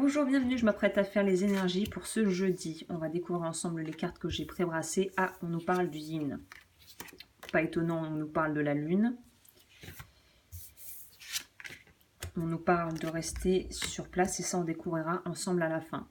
Bonjour, bienvenue, je m'apprête à faire les énergies pour ce jeudi. On va découvrir ensemble les cartes que j'ai pré-brassées. Ah, on nous parle du yin. Pas étonnant, on nous parle de la lune. On nous parle de rester sur place et ça on découvrira ensemble à la fin.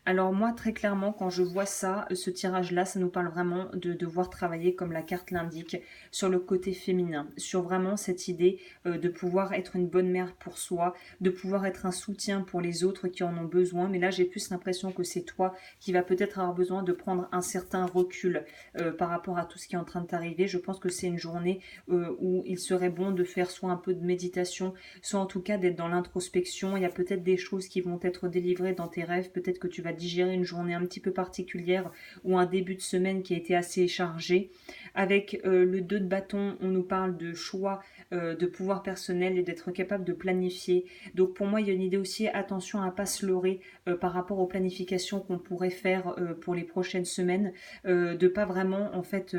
Alors moi, très clairement, quand je vois ça, ce tirage-là, ça nous parle vraiment de devoir travailler, comme la carte l'indique, sur le côté féminin, sur vraiment cette idée de pouvoir être une bonne mère pour soi, de pouvoir être un soutien pour les autres qui en ont besoin. Mais là, j'ai plus l'impression que c'est toi qui va peut-être avoir besoin de prendre un certain recul par rapport à tout ce qui est en train de t'arriver. Je pense que c'est une journée où il serait bon de faire soit un peu de méditation, soit en tout cas d'être dans l'introspection. Il y a peut-être des choses qui vont être délivrées dans tes rêves, peut-être que tu vas digérer une journée un petit peu particulière ou un début de semaine qui a été assez chargé. Avec le 2 de bâton, on nous parle de choix, de pouvoir personnel et d'être capable de planifier. Donc pour moi, il y a une idée aussi, attention à ne pas se leurrer par rapport aux planifications qu'on pourrait faire pour les prochaines semaines, de pas vraiment en fait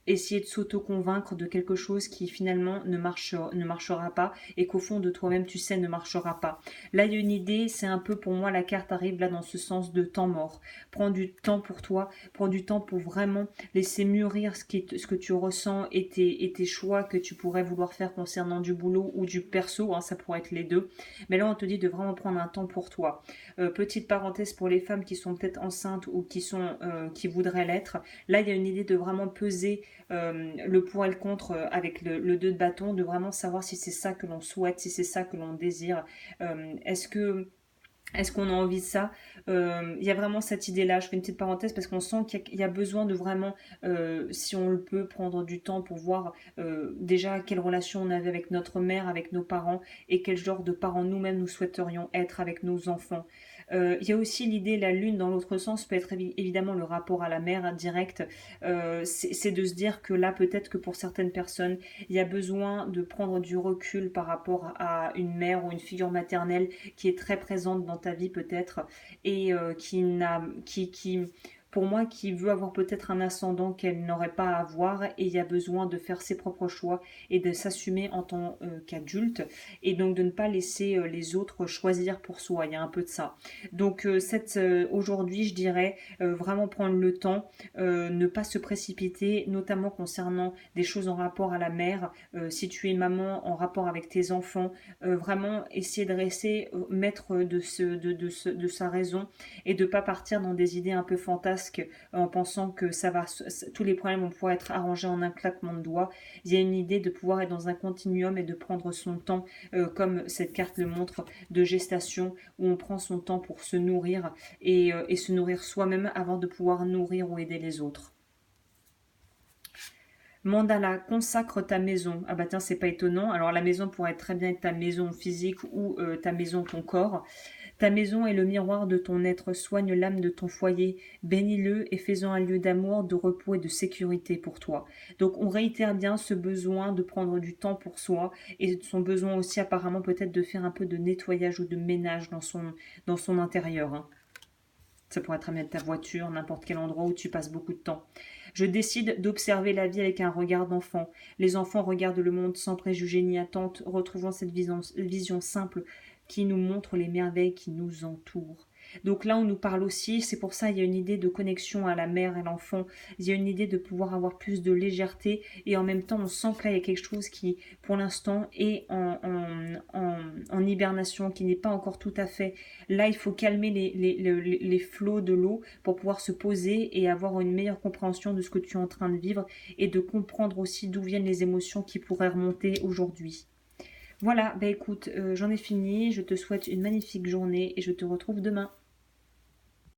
essayer de s'auto-convaincre de quelque chose qui finalement ne marchera pas et qu'au fond de toi-même tu sais ne marchera pas. Là il y a une idée, c'est un peu pour moi la carte arrive là dans ce sens de temps mort. Prends du temps pour toi, prends du temps pour vraiment laisser mûrir ce que tu ressens et tes choix que tu pourrais vouloir faire concernant du boulot ou du perso, hein, ça pourrait être les deux. Mais là on te dit de vraiment prendre un temps pour toi. Petite parenthèse pour les femmes qui sont peut-être enceintes ou qui voudraient l'être. Là il y a une idée de vraiment peser le pour et le contre avec le 2 de bâton, de vraiment savoir si c'est ça que l'on souhaite, si c'est ça que l'on désire. Est-ce qu'on a envie de ça? Il y a vraiment cette idée-là. Je fais une petite parenthèse parce qu'on sent qu'il y a besoin de vraiment, si on le peut, prendre du temps pour voir déjà quelle relation on avait avec notre mère, avec nos parents et quel genre de parents nous-mêmes nous souhaiterions être avec nos enfants. Il y a aussi l'idée, la lune dans l'autre sens peut être évidemment le rapport à la mère direct. C'est de se dire que là, peut-être que pour certaines personnes, il y a besoin de prendre du recul par rapport à une mère ou une figure maternelle qui est très présente dans ta vie peut-être et pour moi, qui veut avoir peut-être un ascendant qu'elle n'aurait pas à avoir et il y a besoin de faire ses propres choix et de s'assumer en tant qu'adulte et donc de ne pas laisser les autres choisir pour soi. Il y a un peu de ça. Donc aujourd'hui, je dirais vraiment prendre le temps, ne pas se précipiter, notamment concernant des choses en rapport à la mère, si tu es maman en rapport avec tes enfants, vraiment essayer de rester maître de sa raison et de pas partir dans des idées un peu fantasques en pensant que tous les problèmes vont pouvoir être arrangés en un claquement de doigts. Il y a une idée de pouvoir être dans un continuum et de prendre son temps, comme cette carte le montre, de gestation où on prend son temps pour se nourrir et se nourrir soi-même avant de pouvoir nourrir ou aider les autres. Mandala, consacre ta maison. Ah bah tiens, c'est pas étonnant. Alors la maison pourrait très bien être ta maison physique ou ta maison, ton corps. Ta maison est le miroir de ton être, soigne l'âme de ton foyer, bénis-le et fais-en un lieu d'amour, de repos et de sécurité pour toi. Donc on réitère bien ce besoin de prendre du temps pour soi et son besoin aussi apparemment peut-être de faire un peu de nettoyage ou de ménage dans son intérieur. Hein. Ça pourrait très bien être ta voiture, n'importe quel endroit où tu passes beaucoup de temps. Je décide d'observer la vie avec un regard d'enfant. Les enfants regardent le monde sans préjugés ni attentes, retrouvant cette vision simple qui nous montre les merveilles qui nous entourent. Donc là, on nous parle aussi, c'est pour ça il y a une idée de connexion à la mère et l'enfant, il y a une idée de pouvoir avoir plus de légèreté et en même temps, on sent que là, il y a quelque chose qui, pour l'instant, est en hibernation, qui n'est pas encore tout à fait. Là, il faut calmer les flots de l'eau pour pouvoir se poser et avoir une meilleure compréhension de ce que tu es en train de vivre et de comprendre aussi d'où viennent les émotions qui pourraient remonter aujourd'hui. Voilà, bah écoute, j'en ai fini, je te souhaite une magnifique journée et je te retrouve demain.